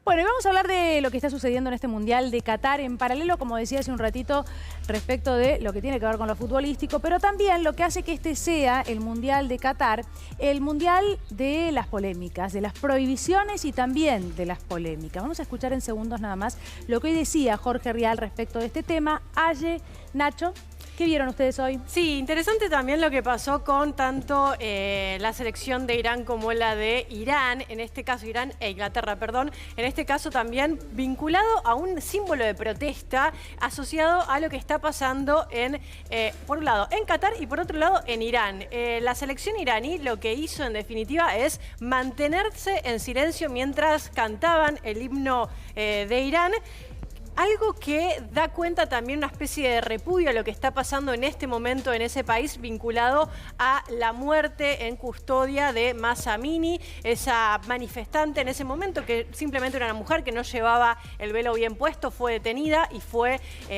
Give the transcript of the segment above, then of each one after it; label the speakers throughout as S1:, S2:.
S1: Bueno, y vamos a hablar de lo que está sucediendo en este Mundial de Qatar, en paralelo, como decía hace un ratito, respecto de lo que tiene que ver con lo futbolístico, pero también lo que hace que este sea el Mundial de Qatar, el Mundial de las polémicas, de las prohibiciones y también de las polémicas. Vamos a escuchar en segundos nada más lo que hoy decía Jorge Rial respecto de este tema. Aye, Nacho, ¿qué vieron ustedes hoy?
S2: Sí, interesante también lo que pasó con tanto la selección de Irán como la de Irán, en este caso Irán e Inglaterra, perdón, en este caso también vinculado a un símbolo de protesta asociado a lo que está pasando en, por un lado, en Qatar y por otro lado en Irán. La selección iraní lo que hizo en definitiva es mantenerse en silencio mientras cantaban el himno de Irán. Algo que da cuenta también una especie de repudio a lo que está pasando en este momento en ese país vinculado a la muerte en custodia de Mahsa Amini, esa manifestante en ese momento que simplemente era una mujer que no llevaba el velo bien puesto, fue detenida y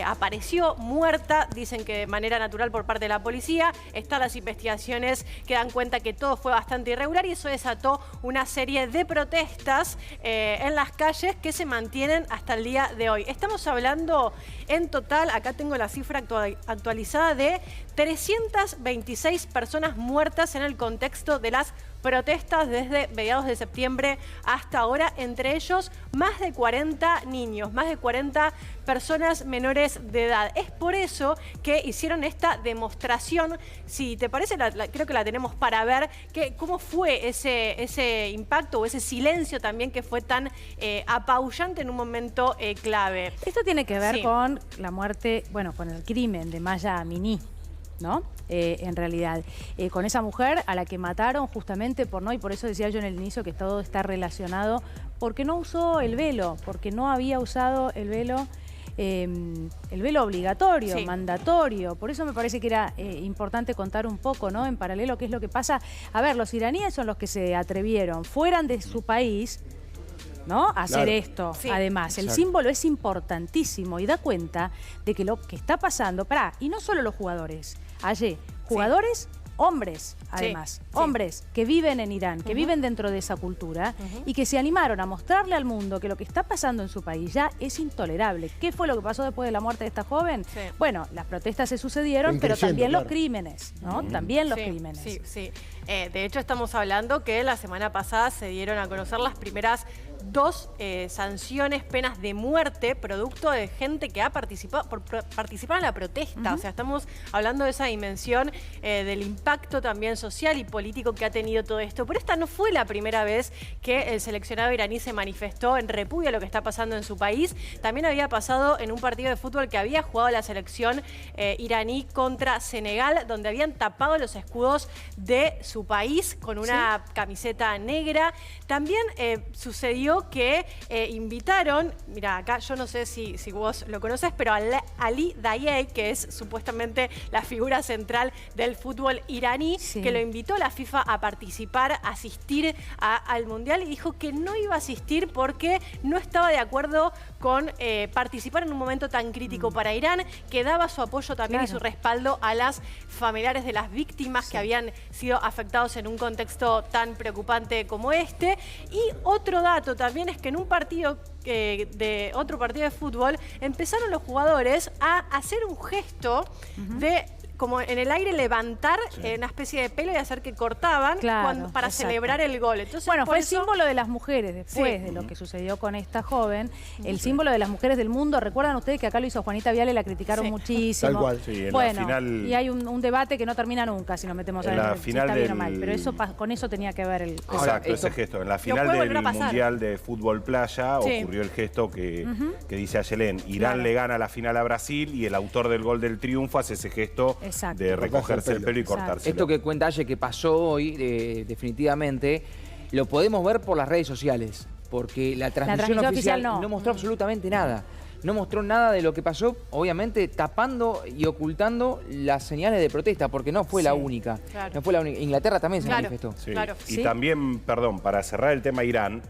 S2: apareció muerta, dicen que de manera natural por parte de la policía. Están las investigaciones que dan cuenta que todo fue bastante irregular y eso desató una serie de protestas en las calles que se mantienen hasta el día de hoy. Estamos hablando en total, acá tengo la cifra actualizada, de 326 personas muertas en el contexto de las protestas desde mediados de septiembre hasta ahora, entre ellos más de 40 niños, más de 40 personas menores de edad. Es por eso que hicieron esta demostración. Si te parece, creo que la tenemos para ver cómo fue ese impacto o ese silencio también que fue tan apabullante en un momento clave.
S1: Esto tiene que ver con la muerte, bueno, con el crimen de Mahsa Amini, ¿no? En realidad, con esa mujer a la que mataron justamente y por eso decía yo en el inicio que todo está relacionado, porque no usó el velo, porque no había usado el velo obligatorio, mandatorio. Por eso me parece que era importante contar un poco, ¿no? En paralelo, qué es lo que pasa. A ver, los iraníes son los que se atrevieron, fueran de su país, ¿no? Hacer esto. Además, el símbolo es importantísimo y da cuenta de que lo que está pasando, y no solo los jugadores, jugadores, hombres, además, hombres que viven en Irán, que viven dentro de esa cultura y que se animaron a mostrarle al mundo que lo que está pasando en su país ya es intolerable. ¿Qué fue lo que pasó después de la muerte de esta joven? Bueno, las protestas se sucedieron, pero también los crímenes, ¿no? También los crímenes.
S2: De hecho, estamos hablando que la semana pasada se dieron a conocer las primeras 2 sanciones, penas de muerte, producto de gente que ha participado en la protesta. O sea, estamos hablando de esa dimensión del impacto también social y político que ha tenido todo esto. Pero esta no fue la primera vez que el seleccionado iraní se manifestó en repudio a lo que está pasando en su país. También había pasado en un partido de fútbol que había jugado la selección iraní contra Senegal, donde habían tapado los escudos de su país con una camiseta negra. También sucedió que invitaron, mira, acá yo no sé si vos lo conoces, pero Ali Daei, que es supuestamente la figura central del fútbol iraní, que lo invitó la FIFA a participar, a asistir al Mundial, y dijo que no iba a asistir porque no estaba de acuerdo con participar en un momento tan crítico para Irán, que daba su apoyo también y su respaldo a las familiares de las víctimas que habían sido afectados en un contexto tan preocupante como este. Y otro dato también es que en un partido otro partido de fútbol empezaron los jugadores a hacer un gesto de como en el aire levantar una especie de pelo y hacer que cortaban para celebrar el gol. Entonces,
S1: bueno, fue el símbolo de las mujeres después de lo que sucedió con esta joven, el símbolo de las mujeres del mundo. ¿Recuerdan ustedes que acá lo hizo Juanita Viale, la criticaron muchísimo?
S3: Tal cual.
S1: En la final, y hay un debate que no termina nunca si nos metemos a ver si está bien o mal. Pero eso, con eso tenía que ver el...
S3: Exacto, ese gesto. En la final del Mundial de Fútbol Playa ocurrió el gesto que dice Ayelén. Irán le gana la final a Brasil y el autor del gol del triunfo hace ese gesto de recogerse el pelo y cortárselo.
S4: Esto que cuenta Aye que pasó hoy, definitivamente, lo podemos ver por las redes sociales, porque la transmisión oficial no mostró absolutamente nada. No mostró nada de lo que pasó, obviamente tapando y ocultando las señales de protesta, porque no fue la única. No fue la única. Inglaterra también se manifestó.
S3: Y también, perdón, para cerrar el tema Irán,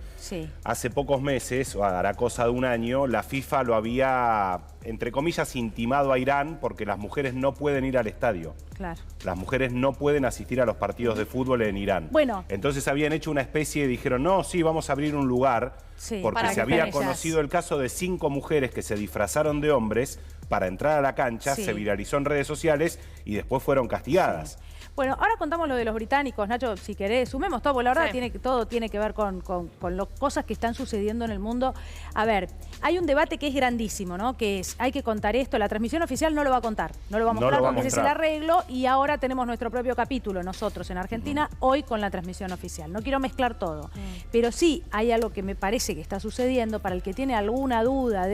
S3: hace pocos meses, o hará cosa de un año, la FIFA lo había, entre comillas, intimado a Irán porque las mujeres no pueden ir al estadio.
S1: Claro.
S3: Las mujeres no pueden asistir a los partidos de fútbol en Irán.
S1: Bueno.
S3: Entonces habían hecho una especie, dijeron, no, sí, vamos a abrir un lugar, porque se había conocido el caso de 5 mujeres que se disfrazaron de hombres para entrar a la cancha, se viralizó en redes sociales y después fueron castigadas.
S1: Sí. Bueno, ahora contamos lo de los británicos, Nacho, si querés, sumemos todo, porque la verdad todo tiene que ver con las cosas que están sucediendo en el mundo. A ver, hay un debate que es grandísimo, ¿no? Que es, hay que contar esto, la transmisión oficial no lo va a contar, no lo va a mostrar porque ese es el arreglo, y ahora tenemos nuestro propio capítulo, nosotros en Argentina, hoy con la transmisión oficial. No quiero mezclar todo, pero sí hay algo que me parece que está sucediendo, para el que tiene alguna duda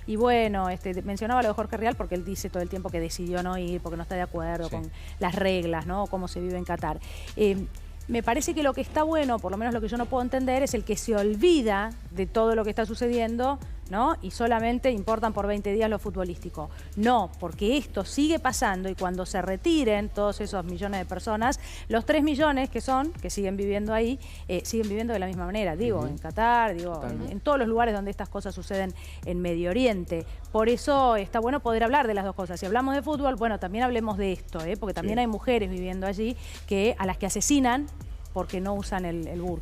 S1: y bueno, mencionaba lo de Jorge Rial, porque él dice todo el tiempo que decidió no ir, porque no está de acuerdo con las reglas, ¿no? Cómo se vive en Qatar. Me parece que lo que está bueno, por lo menos lo que yo no puedo entender, es el que se olvida de todo lo que está sucediendo, ¿no? Y solamente importan por 20 días lo futbolístico. No, porque esto sigue pasando y cuando se retiren todos esos millones de personas, los 3 millones que siguen viviendo ahí, siguen viviendo de la misma manera. Digo, en Qatar, digo, en todos los lugares donde estas cosas suceden en Medio Oriente. Por eso está bueno poder hablar de las dos cosas. Si hablamos de fútbol, bueno, también hablemos de esto, porque también hay mujeres viviendo allí a las que asesinan porque no usan el burka.